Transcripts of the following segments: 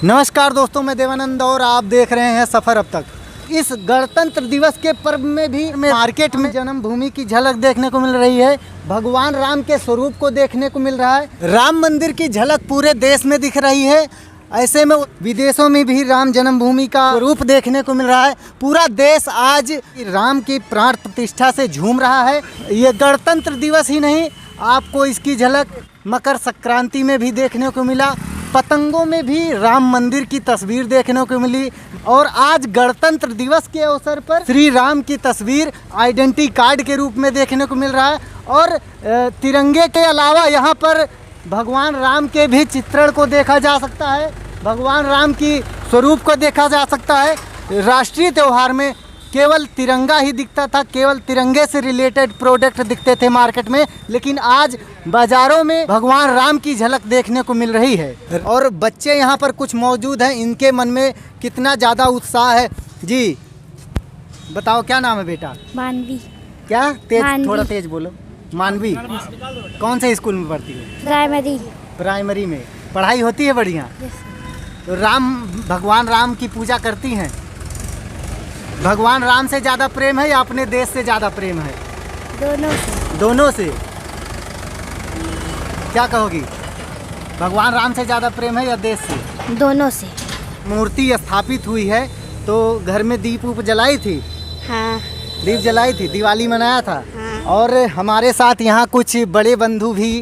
नमस्कार दोस्तों, मैं देवानंद और आप देख रहे हैं सफ़र अब तक। इस गणतंत्र दिवस के पर्व में भी मार्केट में जन्मभूमि की झलक देखने को मिल रही है। भगवान राम के स्वरूप को देखने को मिल रहा है। राम मंदिर की झलक पूरे देश में दिख रही है। ऐसे में विदेशों में भी राम जन्मभूमि का रूप देखने को मिल रहा है। पूरा देश आज राम की प्राण प्रतिष्ठा से झूम रहा है। ये गणतंत्र दिवस ही नहीं, आपको इसकी झलक मकर संक्रांति में भी देखने को मिला। पतंगों में भी राम मंदिर की तस्वीर देखने को मिली और आज गणतंत्र दिवस के अवसर पर श्री राम की तस्वीर आइडेंटिटी कार्ड के रूप में देखने को मिल रहा है। और तिरंगे के अलावा यहाँ पर भगवान राम के भी चित्रण को देखा जा सकता है। भगवान राम की स्वरूप को देखा जा सकता है। राष्ट्रीय त्यौहार में केवल तिरंगा ही दिखता था, केवल तिरंगे से रिलेटेड प्रोडक्ट दिखते थे मार्केट में, लेकिन आज बाज़ारों में भगवान राम की झलक देखने को मिल रही है। और बच्चे यहाँ पर कुछ मौजूद हैं, इनके मन में कितना ज़्यादा उत्साह है। जी बताओ, क्या नाम है बेटा? मानवी। क्या मानवी। थोड़ा तेज बोलो। मानवी, कौन से स्कूल में पढ़ती है? प्राइमरी में। पढ़ाई होती है बढ़िया? तो भगवान राम की पूजा करती हैं? भगवान राम से ज़्यादा प्रेम है या अपने देश से ज़्यादा प्रेम है? दोनों से। क्या कहोगी, भगवान राम से ज़्यादा प्रेम है या देश से? दोनों से। मूर्ति स्थापित हुई है तो घर में दीप उप जलाई थी? हाँ। दीप जलाई थी, दिवाली मनाया था। हाँ। और हमारे साथ यहाँ कुछ बड़े बंधु भी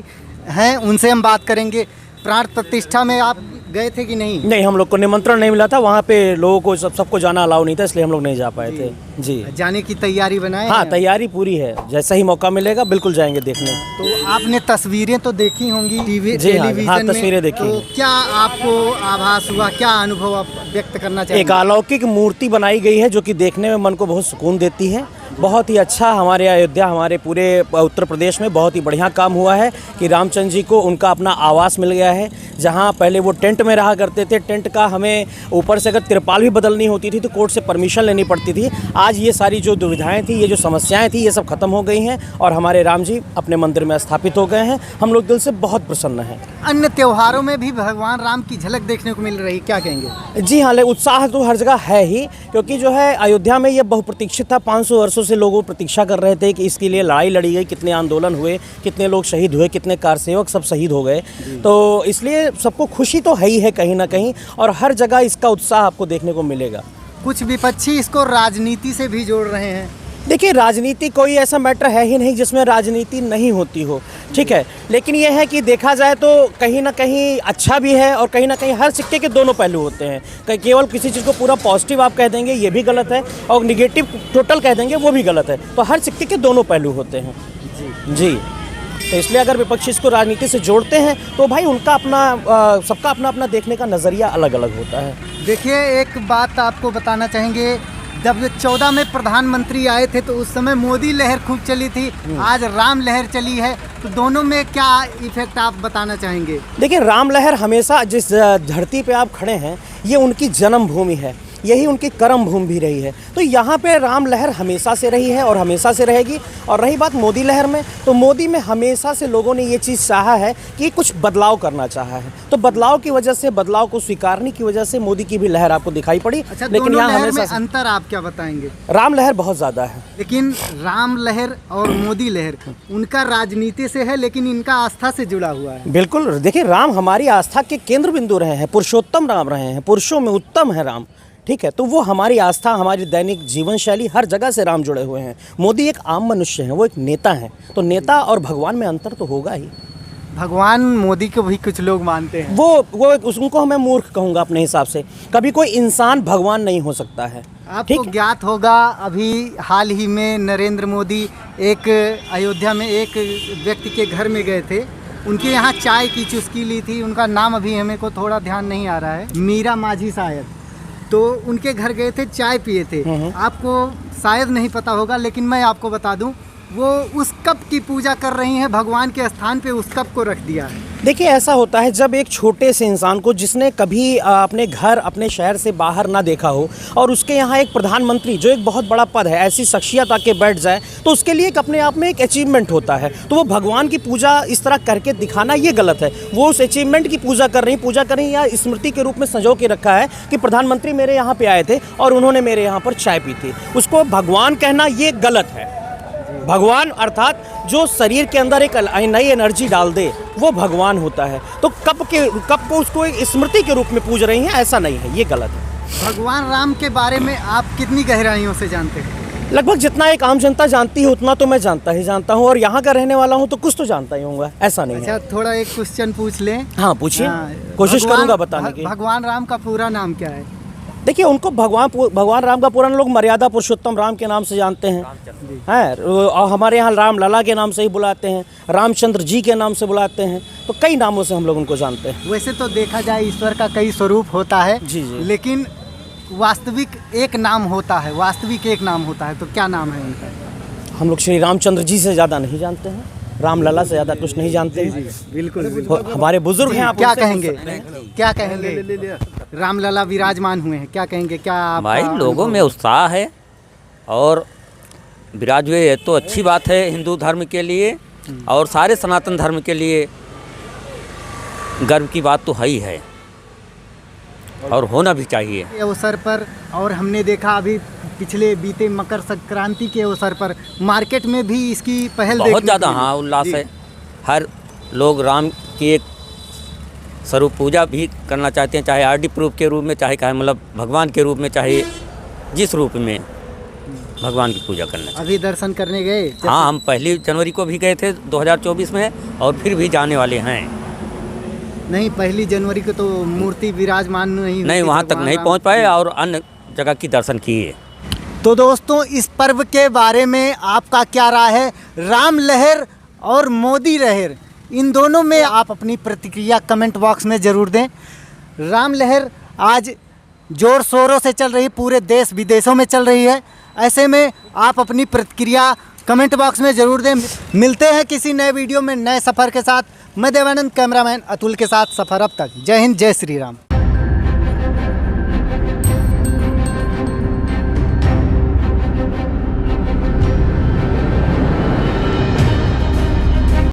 हैं, उनसे हम बात करेंगे। प्राण प्रतिष्ठा में आप गए थे कि नहीं? नहीं, हम लोग को निमंत्रण नहीं मिला था। वहाँ पे लोगों को सबको जाना अलाउ नहीं था, इसलिए हम लोग नहीं जा पाए थे। जी, जाने की तैयारी बनाए? हाँ, तैयारी पूरी है। जैसा ही मौका मिलेगा बिल्कुल जाएंगे देखने। तो आपने तस्वीरें तो देखी होंगी टेलीविजन हाँ, तस्वीरें देखी। तो क्या आपको आभास हुआ, क्या अनुभव आप व्यक्त करना चाहिए? एक अलौकिक मूर्ति बनाई गई है जो कि देखने में मन को बहुत सुकून देती है। बहुत ही अच्छा हमारे अयोध्या, हमारे पूरे उत्तर प्रदेश में बहुत ही बढ़िया काम हुआ है कि रामचंद्र जी को उनका अपना आवास मिल गया है। जहां पहले वो टेंट में रहा करते थे, टेंट का हमें ऊपर से अगर तिरपाल भी बदलनी होती थी तो कोर्ट से परमिशन लेनी पड़ती थी। आज ये सारी जो दुविधाएं थी, ये जो समस्याएं थी, ये सब खत्म हो गई हैं और हमारे राम जी अपने मंदिर में स्थापित हो गए हैं। हम लोग दिल से बहुत प्रसन्न हैं। अन्य त्योहारों में भी भगवान राम की झलक देखने को मिल रही, क्या कहेंगे? जी हाँ, उत्साह तो हर जगह है ही, क्योंकि जो है अयोध्या में ये बहुप्रतीक्षित था। 500 वर्षों से लोग प्रतीक्षा कर रहे थे कि इसके लिए लड़ाई लड़ी गई, कितने आंदोलन हुए, कितने लोग शहीद हुए, कितने कारसेवक सब शहीद हो गए। तो इसलिए सबको खुशी तो है ही है कहीं ना कहीं, और हर जगह इसका उत्साह आपको देखने को मिलेगा। कुछ विपक्षी इसको राजनीति से भी जोड़ रहे हैं। देखिए, राजनीति कोई ऐसा मैटर है ही नहीं जिसमें राजनीति नहीं होती हो, ठीक है। लेकिन ये है कि देखा जाए तो कहीं ना कहीं अच्छा भी है और कहीं ना कहीं हर सिक्के के दोनों पहलू होते हैं। केवल किसी चीज़ को पूरा पॉजिटिव आप कह देंगे ये भी गलत है, और निगेटिव टोटल कह देंगे वो भी गलत है। तो हर सिक्के के दोनों पहलू होते हैं। जी, तो इसलिए अगर विपक्षी इसको राजनीति से जोड़ते हैं तो भाई उनका अपना सबका अपना अपना देखने का नज़रिया अलग अलग होता है। देखिए, एक बात आपको बताना चाहेंगे, जब 14 में प्रधानमंत्री आए थे तो उस समय मोदी लहर खूब चली थी, आज राम लहर चली है, तो दोनों में क्या इफेक्ट आप बताना चाहेंगे? देखिए, राम लहर हमेशा जिस धरती पे आप खड़े हैं ये उनकी जन्मभूमि है, यही उनकी कर्म भूमि भी रही है। तो यहाँ पे राम लहर हमेशा से रही है और हमेशा से रहेगी। और रही बात मोदी लहर में, तो मोदी में हमेशा से लोगों ने ये चीज़ चाहा है कि कुछ बदलाव करना चाहा है। तो बदलाव की वजह से, बदलाव को स्वीकारने की वजह से मोदी की भी लहर आपको दिखाई पड़ी। अच्छा, लेकिन यहाँ हमेशा अंतर आप क्या बताएंगे? राम लहर बहुत ज़्यादा है। लेकिन राम लहर और मोदी लहर उनका राजनीति से है, लेकिन इनका आस्था से जुड़ा हुआ है। बिल्कुल, देखिए, राम हमारी आस्था के केंद्र बिंदु रहे हैं, पुरुषोत्तम राम रहे हैं, पुरुषों में उत्तम है राम, ठीक है। तो वो हमारी आस्था, हमारी दैनिक जीवन शैली, हर जगह से राम जुड़े हुए हैं। मोदी एक आम मनुष्य हैं, वो एक नेता हैं, तो नेता और भगवान में अंतर तो होगा ही। भगवान मोदी को भी कुछ लोग मानते हैं। वो उनको मैं मूर्ख कहूँगा अपने हिसाब से। कभी कोई इंसान भगवान नहीं हो सकता है। आपको ज्ञात होगा, अभी हाल ही में नरेंद्र मोदी एक अयोध्या में एक व्यक्ति के घर में गए थे, उनके यहाँ चाय की चुस्की ली थी। उनका नाम अभी हमें को थोड़ा ध्यान नहीं आ रहा है, मीरा माझी शायद। तो उनके घर गए थे, चाय पिए थे। आपको शायद नहीं पता होगा, लेकिन मैं आपको बता दूं, वो उस कप की पूजा कर रही हैं, भगवान के स्थान पे उस कप को रख दिया है। देखिए ऐसा होता है जब एक छोटे से इंसान को जिसने कभी अपने घर अपने शहर से बाहर ना देखा हो और उसके यहाँ एक प्रधानमंत्री जो एक बहुत बड़ा पद है ऐसी शख्सियत आके बैठ जाए तो उसके लिए एक अपने आप में एक अचीवमेंट होता है। तो वो भगवान की पूजा इस तरह करके दिखाना ये गलत है। वो उस अचीवमेंट की पूजा कर रही या स्मृति के रूप में संजो के रखा है कि प्रधानमंत्री मेरे यहाँ पे आए थे और उन्होंने मेरे यहाँ पर चाय पी थी। उसको भगवान कहना ये गलत है। भगवान अर्थात जो शरीर के अंदर एक नई एनर्जी डाल दे वो भगवान होता है। तो कब को उसको एक स्मृति के रूप में पूज रही हैं, ऐसा नहीं है, ये गलत है। भगवान राम के बारे में आप कितनी गहराइयों से जानते हैं? लगभग जितना एक आम जनता जानती है उतना तो मैं जानता हूँ और यहाँ का रहने वाला हूँ तो कुछ तो जानता ही होऊंगा, ऐसा नहीं है। अच्छा, थोड़ा एक क्वेश्चन पूछ लें। हाँ पूछिए, कोशिश करूँगा बताने की। भगवान राम का पूरा नाम क्या है? देखिए उनको भगवान राम का पूरा लोग मर्यादा पुरुषोत्तम राम के नाम से जानते हैं, हैं और हमारे यहाँ राम लला के नाम से ही बुलाते हैं, रामचंद्र जी के नाम से बुलाते हैं, तो कई नामों से हम लोग उनको जानते हैं। वैसे तो देखा जाए ईश्वर का कई स्वरूप होता है जी जी, लेकिन वास्तविक एक नाम होता है, तो क्या नाम है उनका? हम लोग श्री रामचंद्र जी से ज़्यादा नहीं जानते हैं, राम लला से ज़्यादा कुछ नहीं जानते हैं। बिल्कुल हमारे बुजुर्ग हैं, आप क्या कहेंगे? रामलला विराजमान हुए हैं, क्या कहेंगे? क्या भाई लोगों में उत्साह है और विराज हुए है तो अच्छी बात है हिंदू धर्म के लिए और सारे सनातन धर्म के लिए गर्व की बात तो है ही है और होना भी चाहिए। के अवसर पर और हमने देखा अभी पिछले बीते मकर संक्रांति के अवसर पर मार्केट में भी इसकी पहल बहुत ज़्यादा हाँ उल्लास है। हर लोग राम की एक स्वरूप पूजा भी करना चाहते हैं, चाहे आरडी प्रूफ के रूप में, चाहे मतलब भगवान के रूप में, चाहे जिस रूप में भगवान की पूजा करना चाहिए। अभी दर्शन करने गए? हाँ, हम 1 जनवरी को भी गए थे 2024 में और फिर भी जाने वाले हैं। नहीं, 1 जनवरी को तो मूर्ति विराजमान नहीं वहाँ तक नहीं पहुँच पाए और अन्य जगह की दर्शन किए। तो दोस्तों इस पर्व के बारे में आपका क्या राय है? राम लहर और मोदी लहर, इन दोनों में आप अपनी प्रतिक्रिया कमेंट बॉक्स में ज़रूर दें। राम लहर आज जोर शोरों से चल रही, पूरे देश विदेशों में चल रही है। ऐसे में आप अपनी प्रतिक्रिया कमेंट बॉक्स में ज़रूर दें। मिलते हैं किसी नए वीडियो में नए सफ़र के साथ। मैं देवानंद, कैमरामैन अतुल के साथ। सफ़र अब तक। जय हिंद, जय श्री राम।